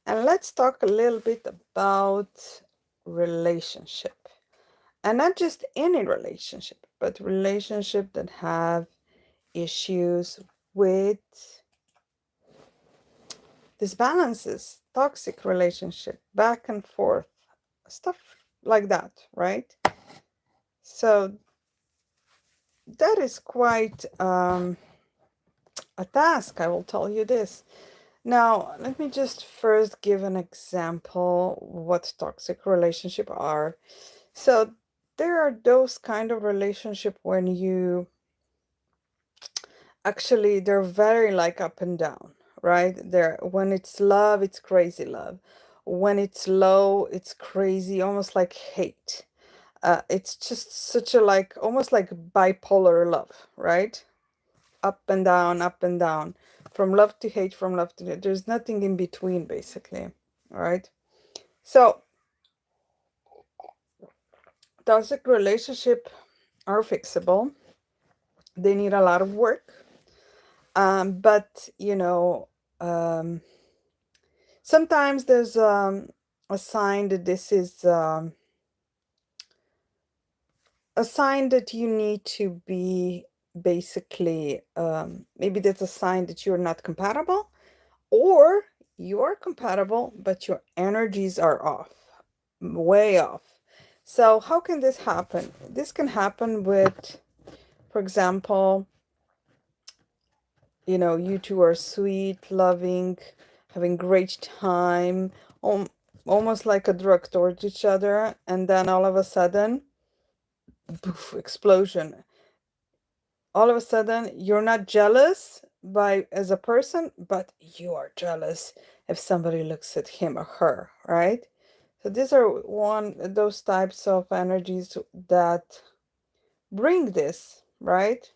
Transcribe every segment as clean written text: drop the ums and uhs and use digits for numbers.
And let's talk a little bit about relationship. And not just any relationship, but relationship that have issues with disbalances, toxic relationship, back and forth, stuff like that, right? So that is quite a task, I will tell you this. Now, let me just first give an example what toxic relationship are. So there are those kind of relationship when you actually they're very like up and down, right? They're when it's love, it's crazy love. When it's low, it's crazy, almost like hate. It's just such a like almost like bipolar love, right? Up and down, from love to hate, from love to hate. There's nothing in between, basically, right? So toxic relationship are fixable. They need a lot of work, but um, sometimes there's a sign that this is a sign that you need to be basically maybe that's a sign that you're not compatible, or you're compatible but your energies are off, way off. So how can this happen? This can happen with, for example, you two are sweet, loving, having great time, almost like a drug towards each other, and then all of a sudden, poof, explosion. All of a sudden, you're not jealous by as a person, but you are jealous if somebody looks at him or her, right? So these are one those types of energies that bring this, right?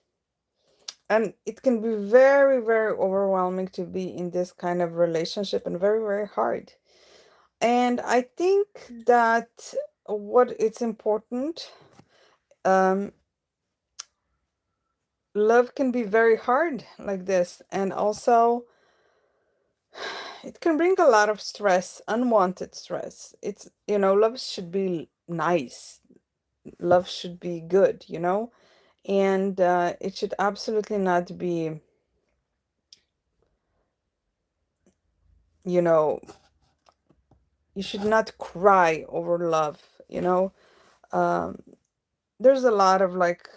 And it can be very, very overwhelming to be in this kind of relationship, and very, very hard. And I think that what it's important, um, love can be very hard like this. And also, it can bring a lot of stress, unwanted stress. Love should be nice, love should be good, and it should absolutely not be, you know, you should not cry over love, um there's a lot of like,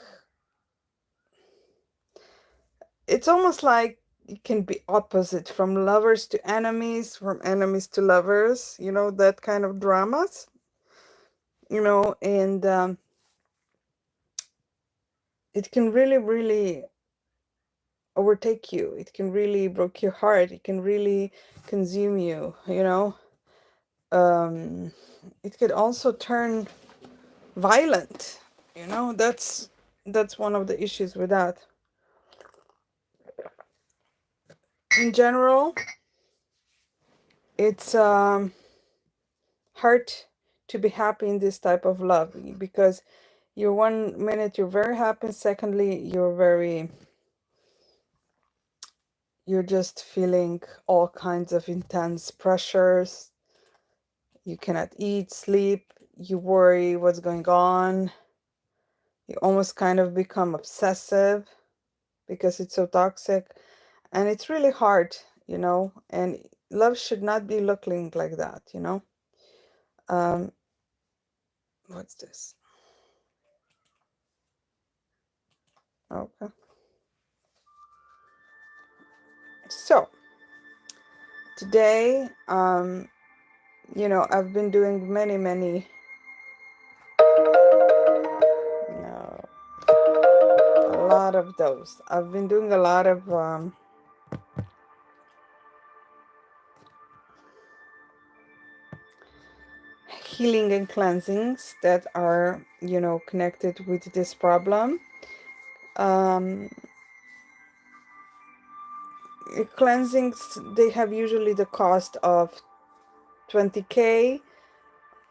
it's almost like it can be opposite, from lovers to enemies, from enemies to lovers, that kind of dramas, and it can really, really overtake you. It can really break your heart. It can really consume you, um it could also turn violent, that's one of the issues with that. In general, it's hard to be happy in this type of love, because you're one minute you're very happy, secondly you're just feeling all kinds of intense pressures. You cannot eat, sleep, you worry what's going on. You almost kind of become obsessive because it's so toxic, and it's really hard, and love should not be looking like that, um what's this? Okay, so today, I've been doing many, no, a lot of those. I've been doing a lot of healing and cleansings that are, connected with this problem. Um, Cleansings, they have usually the cost of 20K,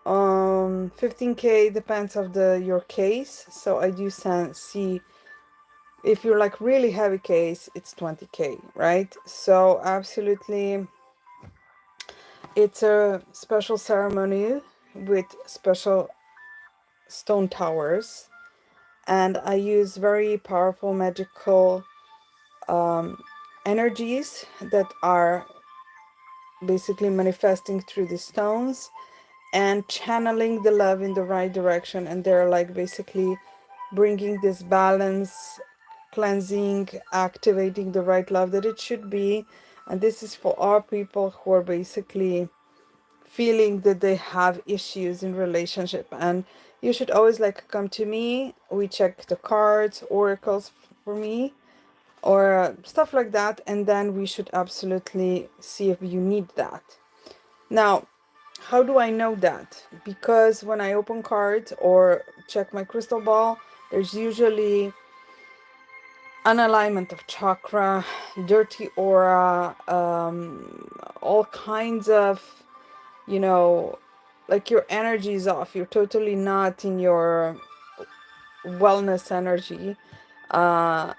15K, depends of your case. So I do see, if you're like really heavy case, it's 20K, right? So absolutely, It's a special ceremony with special stone towers, and I use very powerful magical energies that are basically manifesting through the stones and channeling the love in the right direction. And they're like basically bringing this balance, cleansing, activating the right love that it should be. And this is for all people who are basically feeling that they have issues in relationship. And you should always like come to me. We check the cards, oracles for me, or stuff like that, and then we should absolutely see if you need that. Now, how do I know that? Because when I open cards or check my crystal ball, there's usually an alignment of chakra, dirty aura, all kinds of, you know, like your energy is off. You're totally not in your wellness energy. Uh,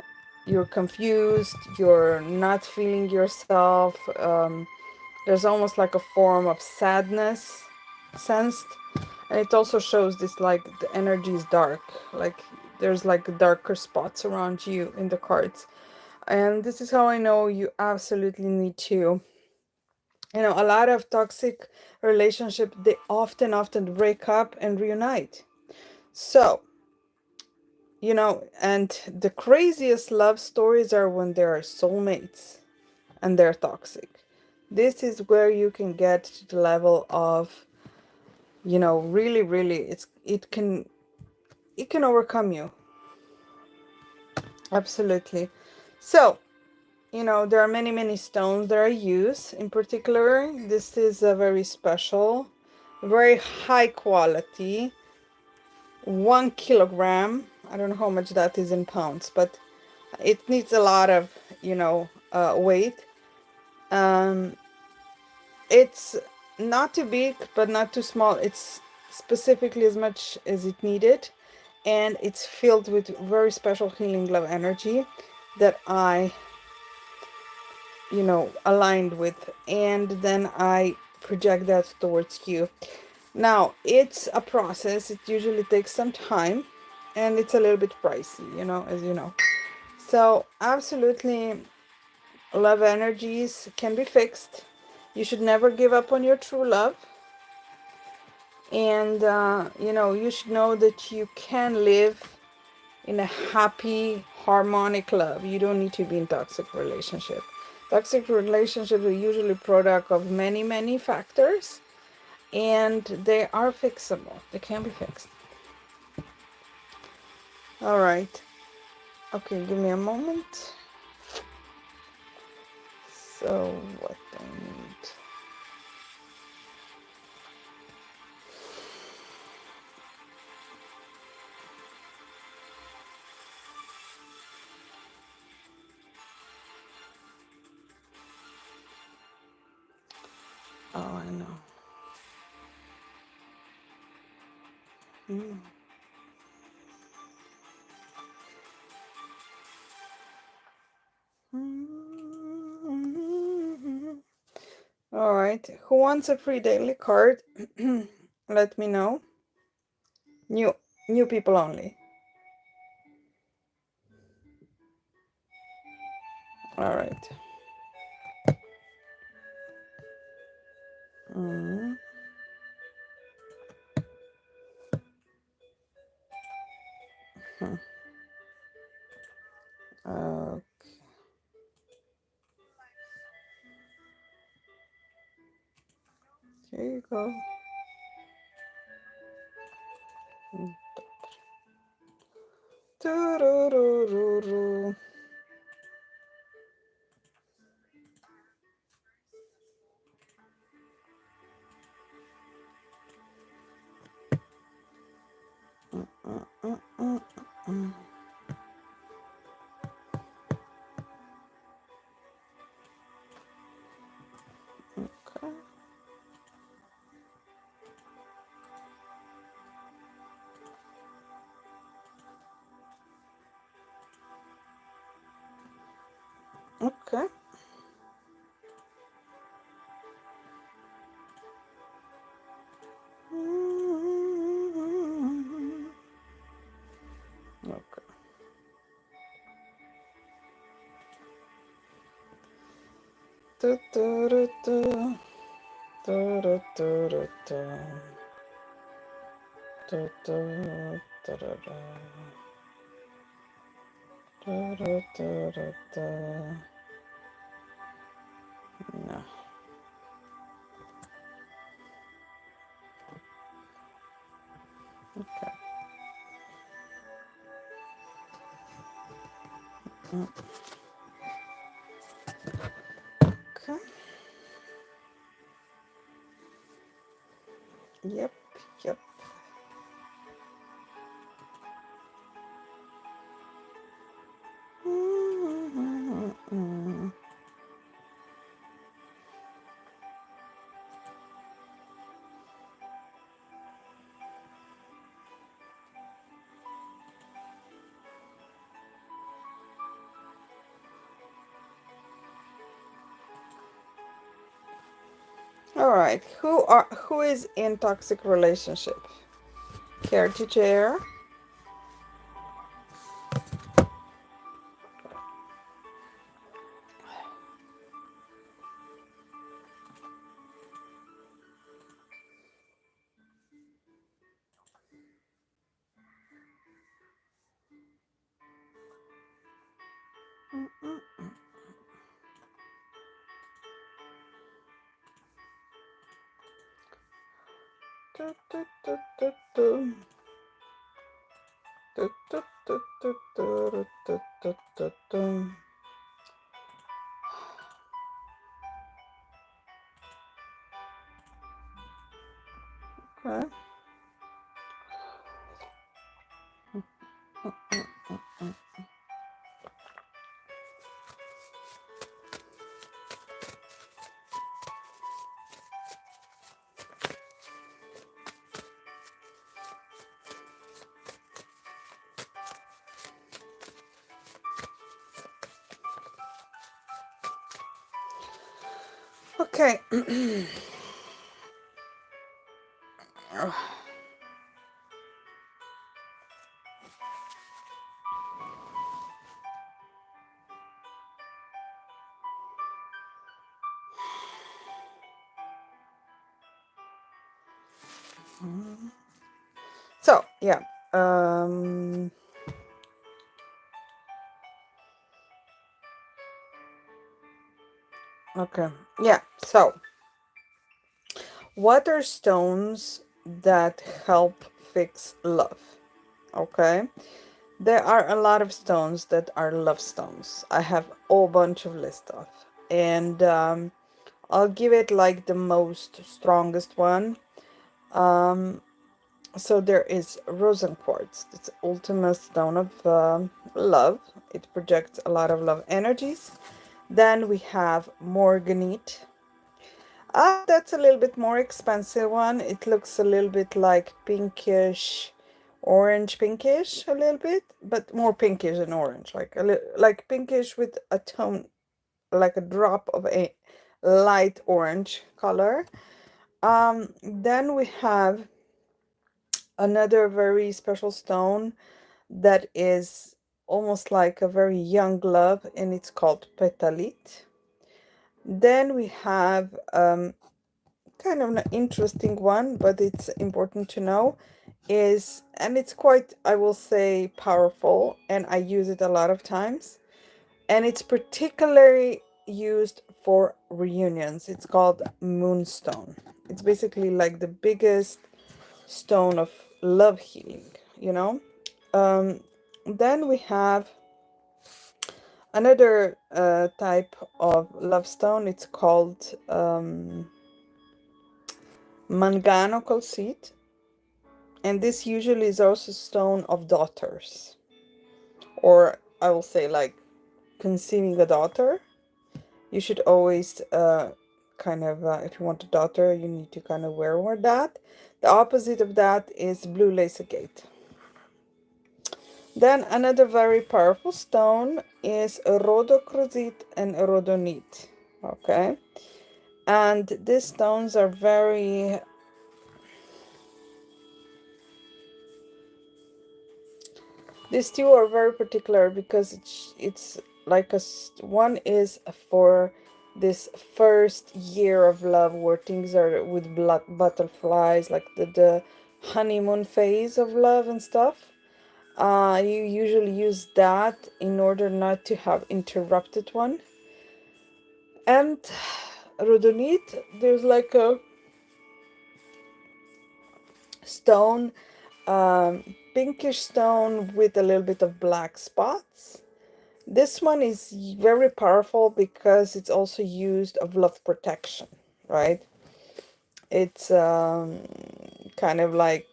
you're confused. You're not feeling yourself. There's almost like a form of sadness sensed, and it also shows this like the energy is dark, like there's like darker spots around you in the cards. And this is how I know you absolutely need to, you know, a lot of toxic relationship, they often break up and reunite. So, you know, and the craziest love stories are when there are soulmates and they're toxic. This is where you can get to the level of, you know, really it can overcome you. Absolutely. So, you know, there are many stones that I use. In particular, this is a very special, very high quality, 1 kilogram. I don't know how much that is in pounds, but it needs a lot of, you know, weight. Um, it's not too big, but not too small. It's specifically as much as it needed. And it's filled with very special healing love energy that I, you know, aligned with, and then I project that towards you. Now, it's a process. It usually takes some time, and it's a little bit pricey, you know, as you know. So absolutely, love energies can be fixed. You should never give up on your true love. And you know, you should know that you can live in a happy, harmonic love. You don't need to be in toxic relationship. Toxic relationships are usually product of many factors, and they are fixable. They can be fixed. All right. Okay, give me a moment. So what I need. Oh, I know. Mm. All right. Who wants a free daily card? Let me know. New new people only. All right. Mm. Hmm. Okay. Here you go. Doo-doo-doo-doo-doo. Mm. Okay. Okay. Du, du, du, du. Du, du, du, du, du. Du, du, du, du, du. Du, du, du, du, du. No. Okay. Okay. Yep. Yep. All right. Who is in toxic relationship? Care to share? Du, du, du, du, du. Du, du, du, du, du, du, du, du, du. Okay. Okay. So yeah. Um. Okay. Yeah. So, what are stones that help fix love? Okay. There are a lot of stones that are love stones. I have a whole bunch of list of, and I'll give it like the most strongest one. Um, so there is rosen quartz. It's the ultimate stone of love. It projects a lot of love energies. Then we have morganite. That's a little bit more expensive one. It looks a little bit like pinkish, orange pinkish a little bit, but more pinkish than orange, like like pinkish with a tone, like a drop of a light orange color. Then we have another very special stone that is almost like a very young love, and it's called petalite. Then we have kind of an interesting one, but it's important to know is, and it's quite, I will say, powerful, and I use it a lot of times, and it's particularly used for reunions. It's called moonstone. It's basically like the biggest stone of love healing, you know. um, then we have another type of love stone. It's called mangano calcite, and this usually is also stone of daughters, or I will say like conceiving a daughter. You should always if you want a daughter, you need to kind of wear that. The opposite of that is blue lace agate. Then another very powerful stone is rhodochrosite and rhodonite. Okay, and these stones are very, these two are very particular because it's like one is for this first year of love where things are with blood butterflies, like the honeymoon phase of love and stuff. You usually use that in order not to have interrupted one. And rhodonite, there's like a stone, pinkish stone with a little bit of black spots. This one is very powerful because it's also used of love protection, right? It's kind of like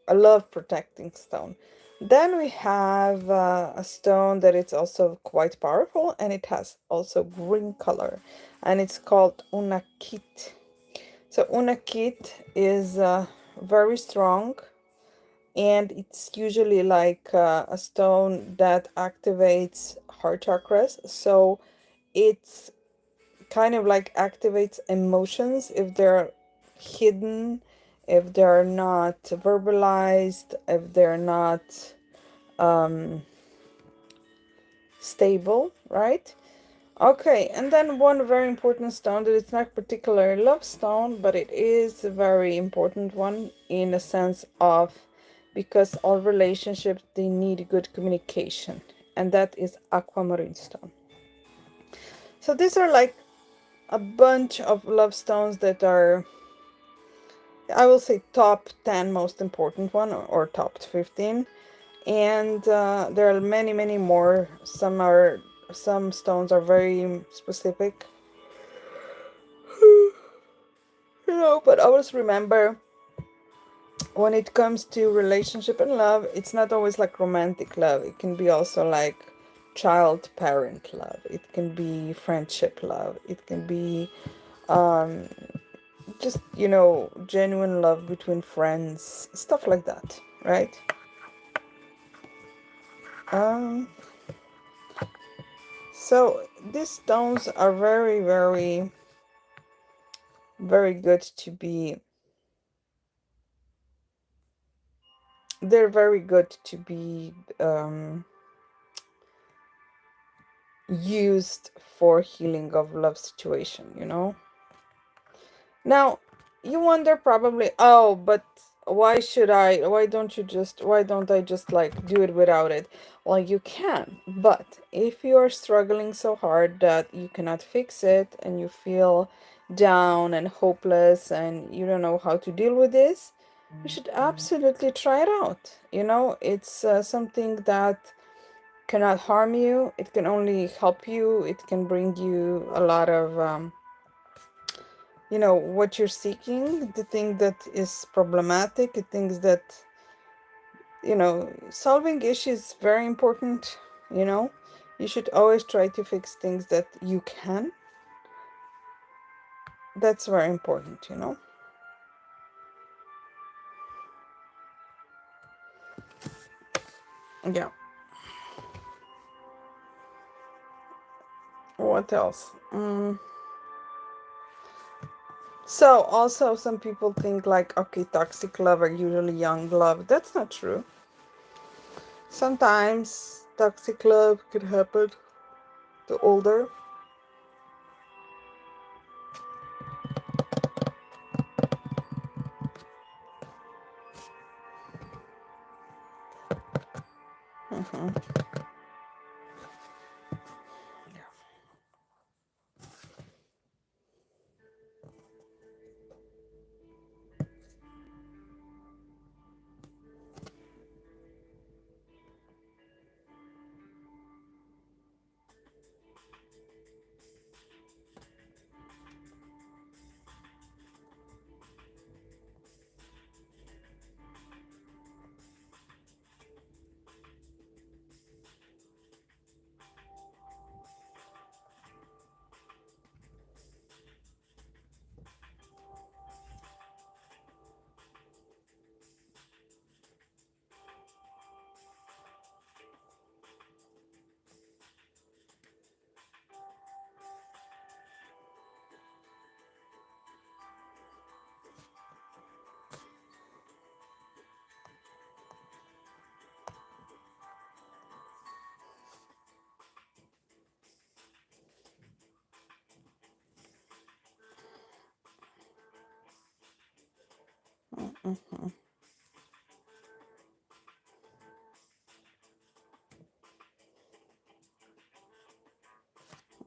a love protecting stone. Then we have a stone that it's also quite powerful, and it has also green color, and it's called unakit. So unakit is very strong, and it's usually like a stone that activates heart chakras. So it's kind of like activates emotions if they're hidden, if they're not verbalized, if they're not stable, right? Okay, and then one very important stone that it's not particularly love stone, but it is a very important one in a sense of, because all relationships, they need good communication, and that is aquamarine stone. So these are like a bunch of love stones that are, I will say, top 10 most important one, or top 15. And there are many, many more. Some stones are very specific, but always remember, when it comes to relationship and love, it's not always like romantic love. It can be also like child parent love. It can be friendship love. It can be just, genuine love between friends, stuff like that, right? um so these stones are very, very, very good to be, they're very good to be used for healing of love situation. Now, you wonder probably, oh, but why don't I just like do it without it? Well, you can, but if you are struggling so hard that you cannot fix it, and you feel down and hopeless and you don't know how to deal with this, you should absolutely try it out. It's something that cannot harm you. It can only help you. It can bring you a lot of what you're seeking, the thing that is problematic, the things that, solving issues is very important. you know you should always try to fix things that you can. That's very important. Yeah. What else? So also, some people think like, okay, toxic love are usually young love. That's not true. Sometimes toxic love could happen to older. Mhm. Mm-hmm.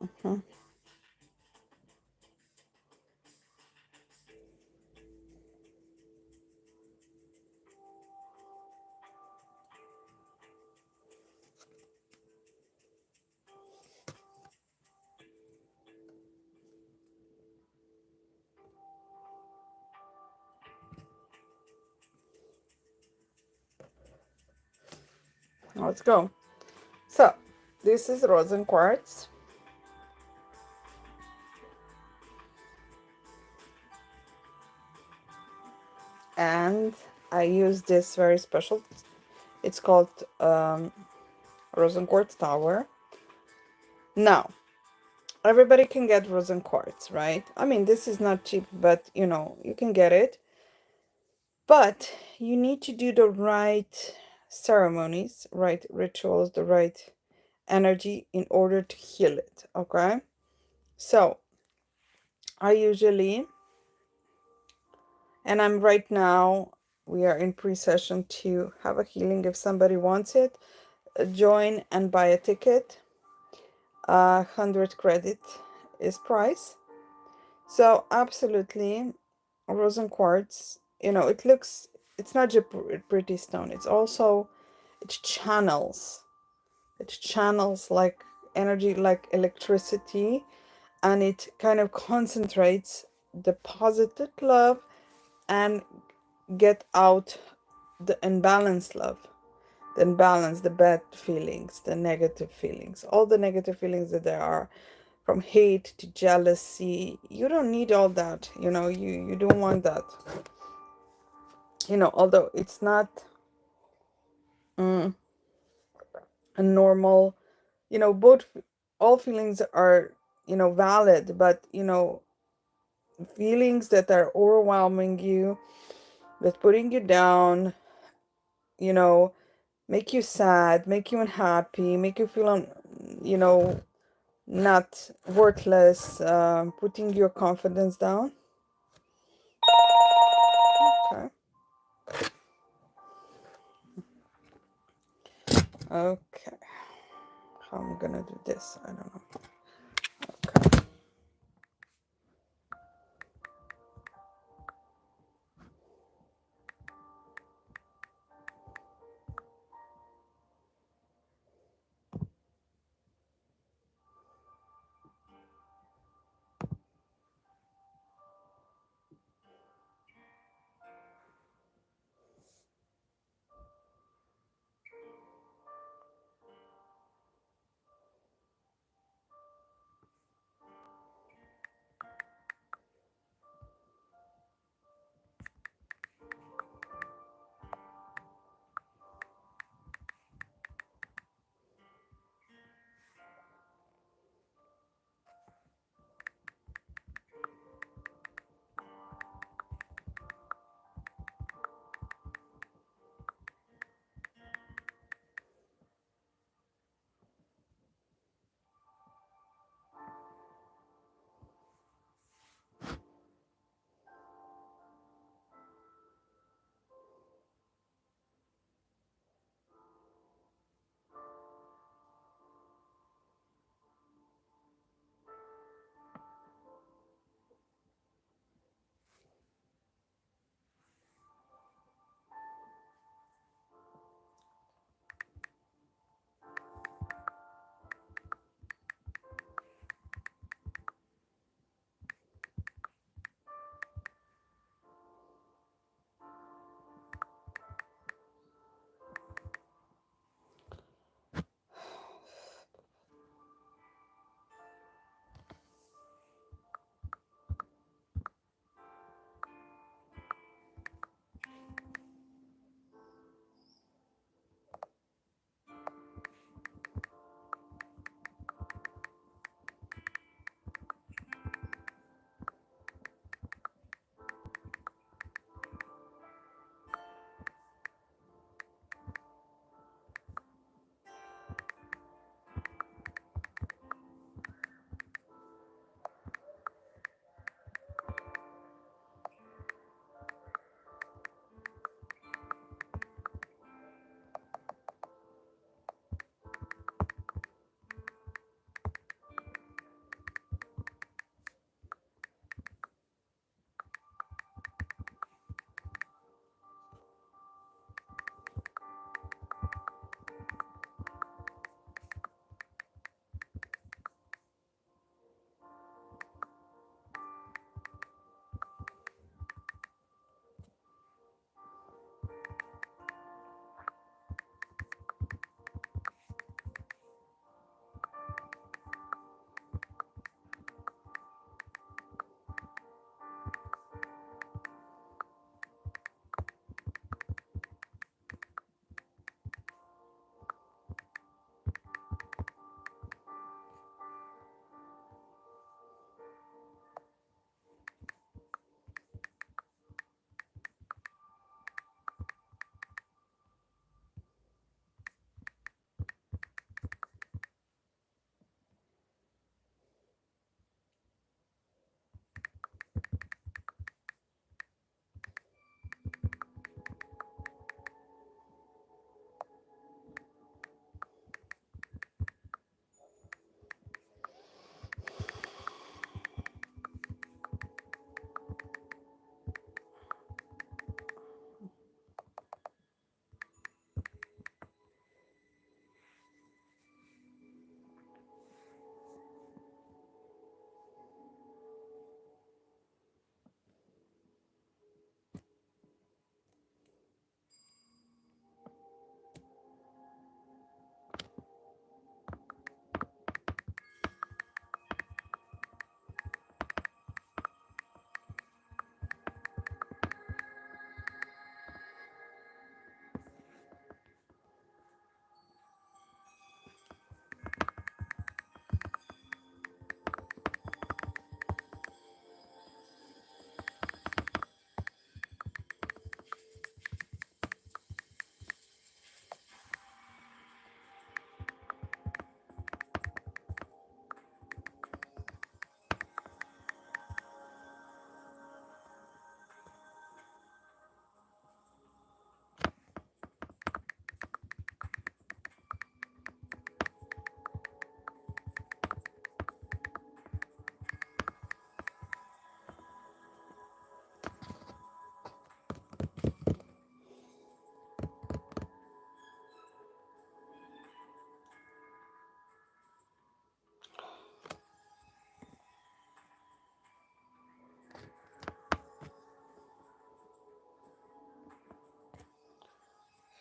Mm-hmm. Let's go. So, this is rosin quartz, and I use this very special. It's called rosin quartz tower. Now, everybody can get rosin quartz, right? I mean, this is not cheap, but you know, you can get it. But you need to do the right ceremonies, right rituals, the right energy in order to heal it, okay? So, I usually, and I'm right now, we are in pre-session to have a healing. If somebody wants it, join and buy a ticket. 100 credit is price. So absolutely, rosin quartz, you know, it's not just pretty stone, it's also, it channels, like energy, like electricity, and it kind of concentrates the positive love and get out the imbalanced love, the imbalance, the bad feelings, the negative feelings, all the negative feelings that there are, from hate to jealousy. You don't need all that, you know, you don't want that, you know, although it's not a normal, you know, all feelings are, you know, valid, but you know, feelings that are overwhelming you, that putting you down, you know, make you sad, make you unhappy, make you feel you know, not worthless, putting your confidence down. Okay. Okay. How I'm gonna do this, I don't know. Okay.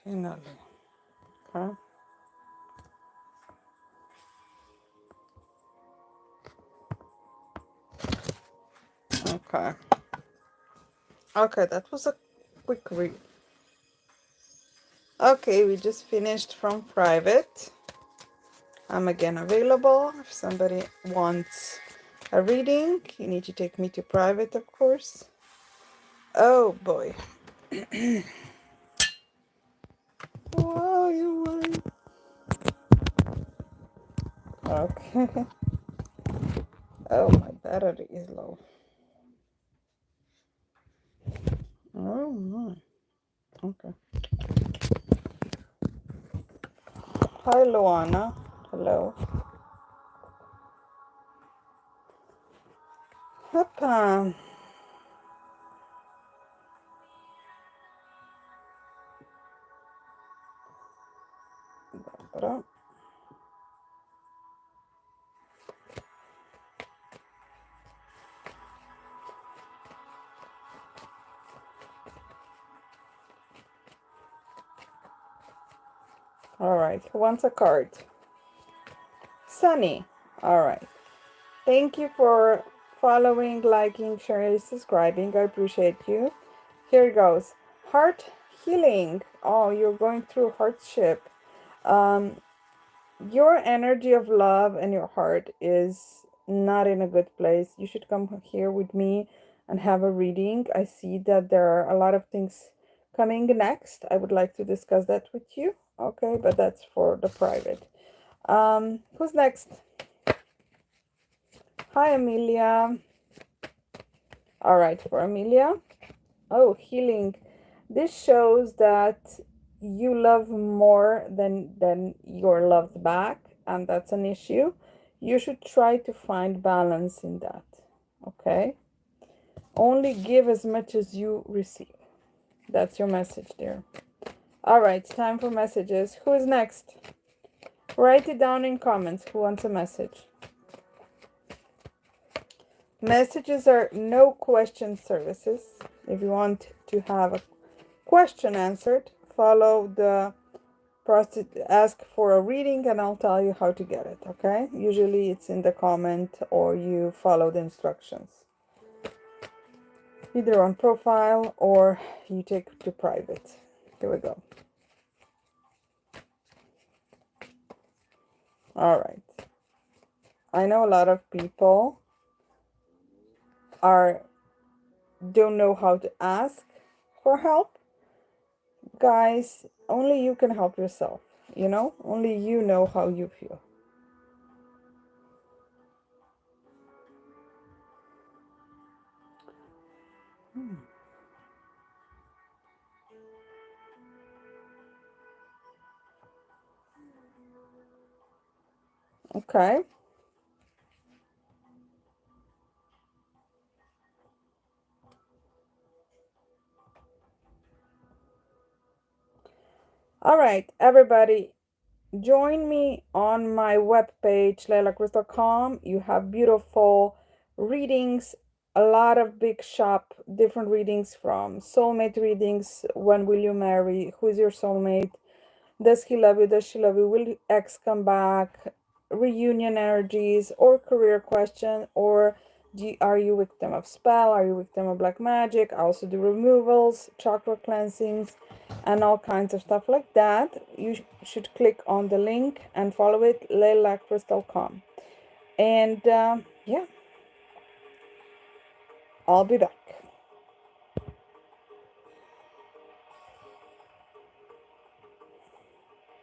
Finally. Okay. Okay. Okay, that was a quick read. Okay, we just finished from private. I'm again available if somebody wants a reading. You need to take me to private, of course. Oh boy. Whoa, you won. Okay. Oh, my battery is low. Oh my. Okay. Hi, Luana. Hello. Hoppa. All right. Who wants a card? Sunny. All right. Thank you for following, liking, sharing, subscribing. I appreciate you. Here it goes. Heart healing. Oh, you're going through hardship. Your energy of love and your heart is not in a good place. You should come here with me and have a reading. I see that there are a lot of things coming next. I would like to discuss that with you. Okay, but that's for the private. Who's next? Hi, Amelia. All right, for Amelia. Oh, healing. This shows that you love more than you're loved back, and that's an issue. You should try to find balance in that. Okay? Only give as much as you receive. That's your message there. All right, time for messages. Who is next? Write it down in comments. Who wants a message? Messages are no question services. If you want to have a question answered, follow the process, ask for a reading, and I'll tell you how to get it. Okay, usually it's in the comment or you follow the instructions, either on profile or you take it to private. Here we go. All right, I know a lot of people don't know how to ask for help. Guys, only you can help yourself, only you know how you feel. Okay. All right, everybody, join me on my webpage, leilakristal.com. You have beautiful readings, a lot of big shop, different readings, from soulmate readings, when will you marry, who is your soulmate, does he love you, does she love you, will ex come back, reunion energies, or career question, or are you victim of spell, are you victim of black magic. I also do removals, chakra cleansings, and all kinds of stuff like that. You should click on the link and follow it, leilakristal.com. And yeah, I'll be back.